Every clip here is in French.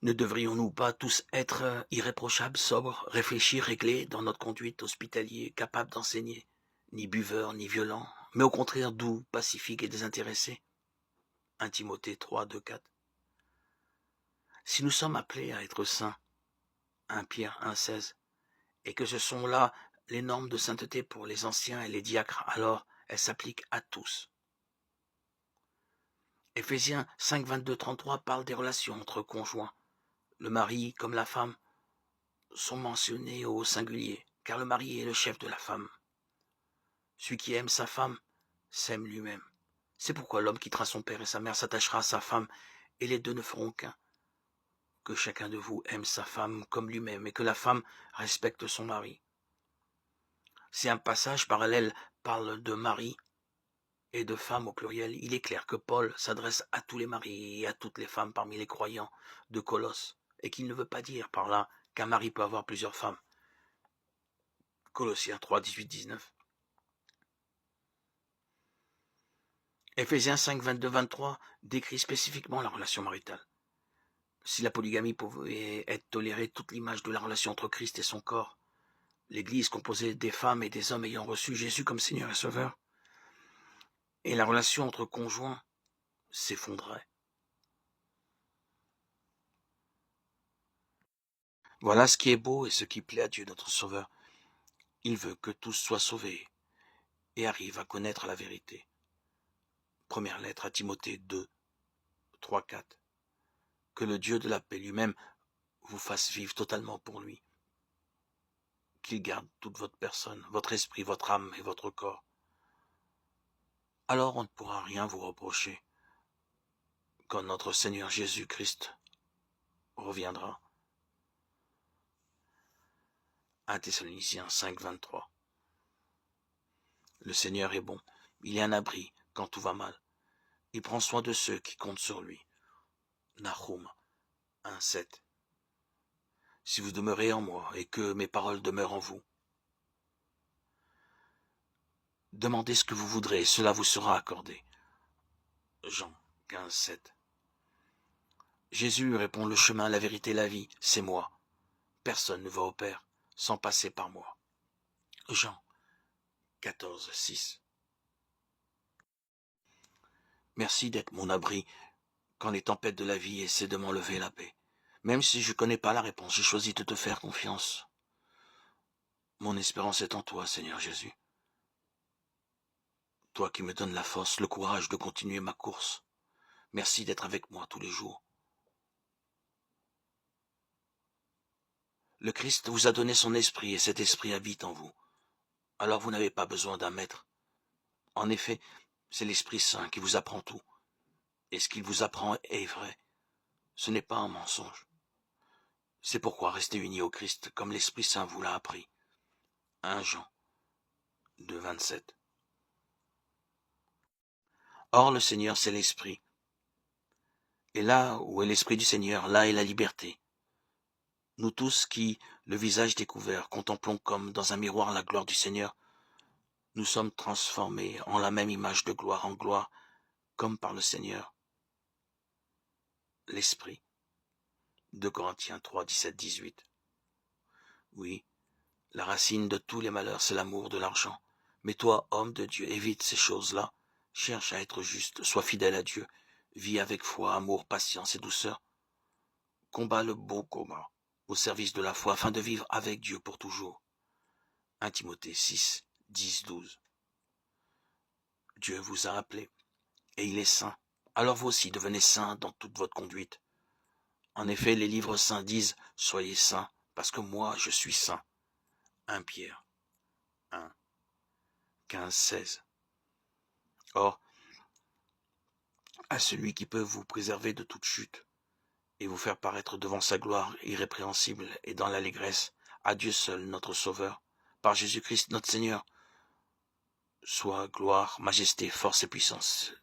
Ne devrions-nous pas tous être irréprochables, sobres, réfléchis, réglés dans notre conduite, hospitaliers, capables d'enseigner, ni buveurs, ni violents, mais au contraire doux, pacifiques et désintéressés? 1 Timothée 3, 2, 4. Si nous sommes appelés à être saints, 1 Pierre 1, 16, et que ce sont là les normes de sainteté pour les anciens et les diacres, alors elles s'appliquent à tous. Éphésiens 5, 22, 33 parle des relations entre conjoints. Le mari comme la femme sont mentionnés au singulier, car le mari est le chef de la femme. Celui qui aime sa femme s'aime lui-même. C'est pourquoi l'homme quittera son père et sa mère, s'attachera à sa femme, et les deux ne feront qu'un. Que chacun de vous aime sa femme comme lui-même, et que la femme respecte son mari. Si un passage parallèle parle de mari et de femme au pluriel, il est clair que Paul s'adresse à tous les maris et à toutes les femmes parmi les croyants de Colosse, et qu'il ne veut pas dire par là qu'un mari peut avoir plusieurs femmes. Colossiens 3, 18, 19. Éphésiens 5, 22, 23 décrit spécifiquement la relation maritale. Si la polygamie pouvait être tolérée, toute l'image de la relation entre Christ et son corps, l'Église composée des femmes et des hommes ayant reçu Jésus comme Seigneur et Sauveur, et la relation entre conjoints s'effondrerait. Voilà ce qui est beau et ce qui plaît à Dieu notre Sauveur. Il veut que tous soient sauvés et arrivent à connaître la vérité. Première lettre à Timothée 2, 3, 4. Que le Dieu de la paix lui-même vous fasse vivre totalement pour lui. Qu'il garde toute votre personne, votre esprit, votre âme et votre corps. Alors on ne pourra rien vous reprocher quand notre Seigneur Jésus-Christ reviendra. 1 Thessaloniciens 5, 23. Le Seigneur est bon, il est un abri quand tout va mal. Il prend soin de ceux qui comptent sur lui. Nahum 1, 7. Si vous demeurez en moi et que mes paroles demeurent en vous, demandez ce que vous voudrez et cela vous sera accordé. Jean 15, 7. Jésus répond: le chemin, la vérité, la vie, c'est moi. Personne ne va au Père sans passer par moi. Jean 14, 6. Merci d'être mon abri quand les tempêtes de la vie essaient de m'enlever la paix. Même si je ne connais pas la réponse, j'ai choisi de te faire confiance. Mon espérance est en toi, Seigneur Jésus. Toi qui me donnes la force, le courage de continuer ma course. Merci d'être avec moi tous les jours. Le Christ vous a donné son esprit et cet esprit habite en vous. Alors vous n'avez pas besoin d'un maître. En effet, c'est l'Esprit Saint qui vous apprend tout. Et ce qu'il vous apprend est vrai. Ce n'est pas un mensonge. C'est pourquoi restez unis au Christ comme l'Esprit Saint vous l'a appris. 1 Jean 2, 27. Or le Seigneur, c'est l'Esprit. Et là où est l'Esprit du Seigneur, là est la liberté. Nous tous qui, le visage découvert, contemplons comme dans un miroir la gloire du Seigneur, nous sommes transformés en la même image de gloire en gloire, comme par le Seigneur, l'Esprit. 2 Corinthiens 3, 17, 18. Oui, la racine de tous les malheurs, c'est l'amour de l'argent. Mais toi, homme de Dieu, évite ces choses-là. Cherche à être juste, sois fidèle à Dieu. Vis avec foi, amour, patience et douceur. Combat le bon combat au service de la foi afin de vivre avec Dieu pour toujours. 1 Timothée 6, 10, 12. Dieu vous a appelé et il est saint. Alors vous aussi devenez saints dans toute votre conduite. En effet, les livres saints disent « Soyez saints, parce que moi je suis saint ». 1 Pierre 1, 15, 16. Or, à celui qui peut vous préserver de toute chute et vous faire paraître devant sa gloire irrépréhensible et dans l'allégresse, à Dieu seul notre Sauveur, par Jésus-Christ notre Seigneur, soit gloire, majesté, force et puissance,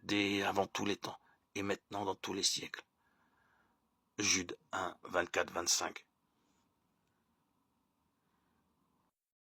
dès avant tous les temps et maintenant dans tous les siècles. Jude 1, 24, 25.